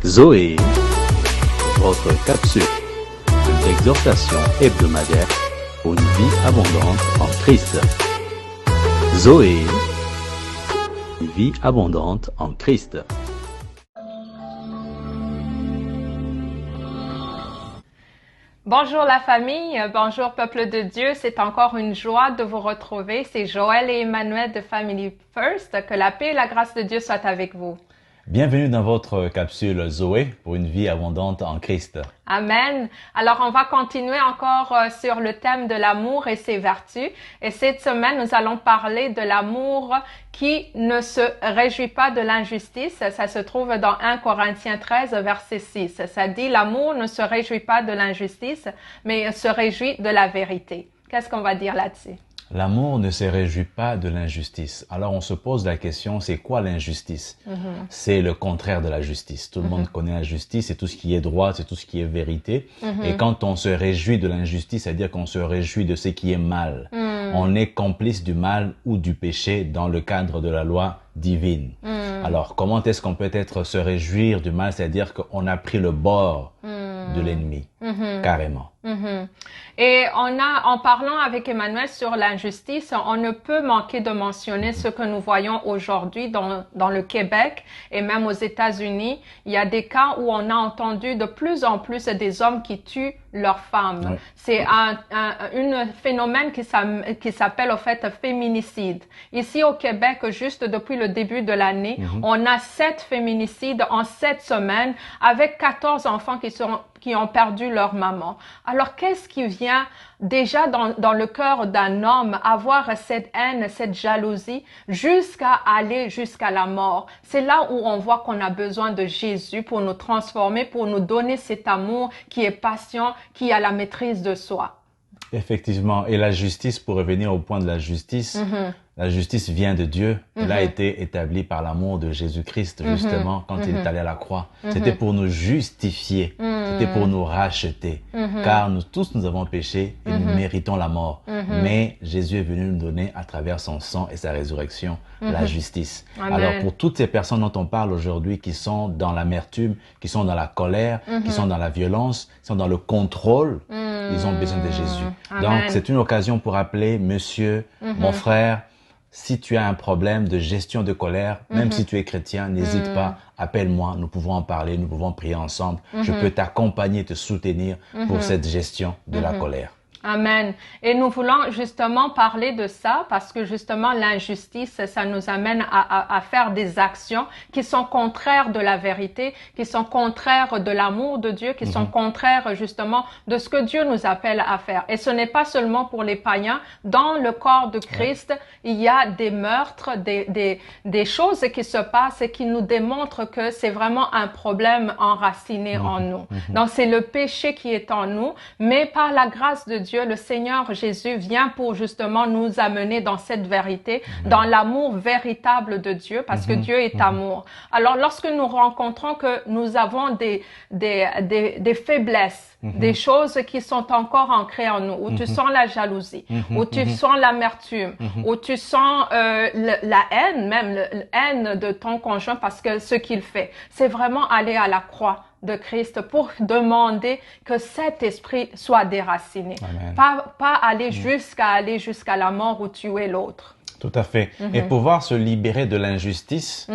Zoé, votre capsule, une exhortation hebdomadaire pour une vie abondante en Christ. Zoé, une vie abondante en Christ. Bonjour la famille, bonjour peuple de Dieu, c'est encore une joie de vous retrouver. C'est Joël et Emmanuel de Family First. Que la paix et la grâce de Dieu soient avec vous. Bienvenue dans votre capsule Zoé pour une vie abondante en Christ. Amen. Alors, on va continuer encore sur le thème de l'amour et ses vertus. Et cette semaine, nous allons parler de l'amour qui ne se réjouit pas de l'injustice. Ça se trouve dans 1 Corinthiens 13, verset 6. Ça dit, l'amour ne se réjouit pas de l'injustice, mais se réjouit de la vérité. Qu'est-ce qu'on va dire là-dessus? L'amour ne se réjouit pas de l'injustice. Alors on se pose la question, c'est quoi l'injustice? C'est le contraire de la justice. Tout le monde connaît la justice, c'est tout ce qui est droit, c'est tout ce qui est vérité. Et quand on se réjouit de l'injustice, c'est-à-dire qu'on se réjouit de ce qui est mal. On est complice du mal ou du péché dans le cadre de la loi divine. Alors comment est-ce qu'on peut se réjouir du mal? C'est-à-dire qu'on a pris le bord de l'ennemi, carrément. Et en parlant avec Emmanuel sur l'injustice, on ne peut manquer de mentionner ce que nous voyons aujourd'hui dans le Québec et même aux États-Unis. Il y a des cas où on a entendu de plus en plus des hommes qui tuent leurs femmes. Ouais. C'est un phénomène qui s'appelle au fait féminicide. Ici au Québec, juste depuis le début de l'année, on a 7 féminicides en 7 semaines avec 14 enfants qui ont perdu leur maman. Alors, qu'est-ce qui vient déjà dans le cœur d'un homme avoir cette haine, cette jalousie, jusqu'à aller jusqu'à la mort? C'est là où on voit qu'on a besoin de Jésus pour nous transformer, pour nous donner cet amour qui est patient, qui a la maîtrise de soi. Effectivement. Et la justice, pour revenir au point de la justice vient de Dieu. Elle a été établie par l'amour de Jésus-Christ, justement, quand il est allé à la croix. C'était pour nous justifier. C'était pour nous racheter. Car nous tous, nous avons péché et nous méritons la mort. Mais Jésus est venu nous donner, à travers son sang et sa résurrection, la justice. Amen. Alors, pour toutes ces personnes dont on parle aujourd'hui, qui sont dans l'amertume, qui sont dans la colère, qui sont dans la violence, qui sont dans le contrôle, ils ont besoin de Jésus. Amen. Donc, c'est une occasion pour appeler, monsieur, mon frère, si tu as un problème de gestion de colère, même si tu es chrétien, n'hésite pas, appelle-moi, nous pouvons en parler, nous pouvons prier ensemble. Je peux t'accompagner, te soutenir pour cette gestion de la colère. Amen. Et nous voulons justement parler de ça parce que justement l'injustice, ça nous amène à faire des actions qui sont contraires de la vérité, qui sont contraires de l'amour de Dieu, qui sont contraires justement de ce que Dieu nous appelle à faire. Et ce n'est pas seulement pour les païens. Dans le corps de Christ, il y a des meurtres, des choses qui se passent et qui nous démontrent que c'est vraiment un problème enraciné en nous. Donc c'est le péché qui est en nous, mais par la grâce de Dieu, le Seigneur Jésus vient pour justement nous amener dans cette vérité, dans l'amour véritable de Dieu, parce que Dieu est amour. Alors, lorsque nous rencontrons que nous avons des faiblesses, des choses qui sont encore ancrées en nous, où tu sens la jalousie, où tu sens l'amertume, où tu sens la haine, même la haine de ton conjoint parce que ce qu'il fait, c'est vraiment aller à la croix de Christ pour demander que cet esprit soit déraciné. Pas aller jusqu'à la mort ou tuer l'autre. Tout à fait. Et pouvoir se libérer de l'injustice,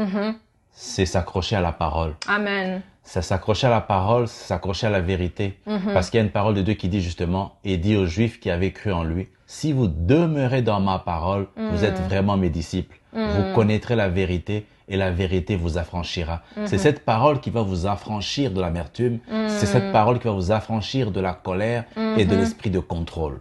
c'est s'accrocher à la parole. Amen. Ça s'accrocher à la parole, s'accrocher à la vérité. Parce qu'il y a une parole de Dieu qui dit justement, et dit aux Juifs qui avaient cru en lui, si vous demeurez dans ma parole, vous êtes vraiment mes disciples. Vous connaîtrez la vérité et la vérité vous affranchira. C'est cette parole qui va vous affranchir de l'amertume. C'est cette parole qui va vous affranchir de la colère et de l'esprit de contrôle.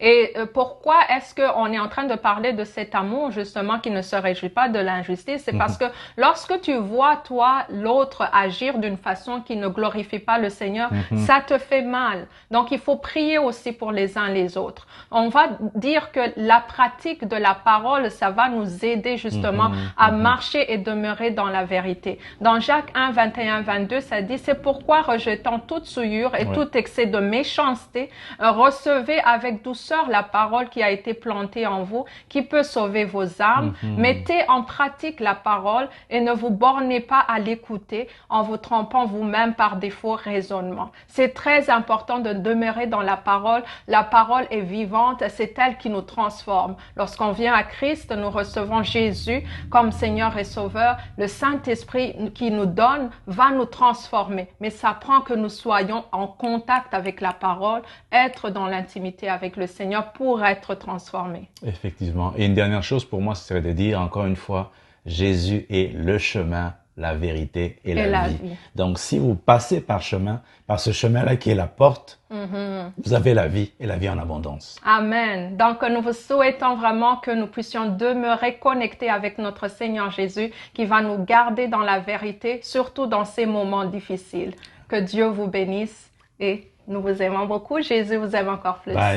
Et pourquoi est-ce qu'on est en train de parler de cet amour justement qui ne se réjouit pas de l'injustice? C'est parce que lorsque tu vois toi l'autre agir d'une façon qui ne glorifie pas le Seigneur, ça te fait mal. Donc il faut prier aussi pour les uns les autres. On va dire que la pratique de la parole, ça va nous aider justement à marcher et demeurer dans la vérité. Dans Jacques 1, 21, 22, ça dit, c'est pourquoi rejetant toute souillure et tout excès de méchanceté, recevez avec douceur la parole qui a été plantée en vous, qui peut sauver vos âmes. Mettez en pratique la parole et ne vous bornez pas à l'écouter en vous trompant vous-même par des faux raisonnements. C'est très important de demeurer dans la parole. La parole est vivante, c'est elle qui nous transforme. Lorsqu'on vient à Christ, nous recevons Jésus comme Seigneur et Sauveur. Le Saint-Esprit qui nous donne va nous transformer. Mais ça prend que nous soyons en contact avec la parole, être dans l'intimité avec le Seigneur pour être transformés. Effectivement. Et une dernière chose pour moi, ce serait de dire encore une fois, Jésus est le chemin, la vérité et la vie. Donc, si vous passez par ce chemin-là qui est la porte, vous avez la vie et la vie en abondance. Amen. Donc, nous vous souhaitons vraiment que nous puissions demeurer connectés avec notre Seigneur Jésus qui va nous garder dans la vérité, surtout dans ces moments difficiles. Que Dieu vous bénisse et nous vous aimons beaucoup. Jésus vous aime encore plus. Bye.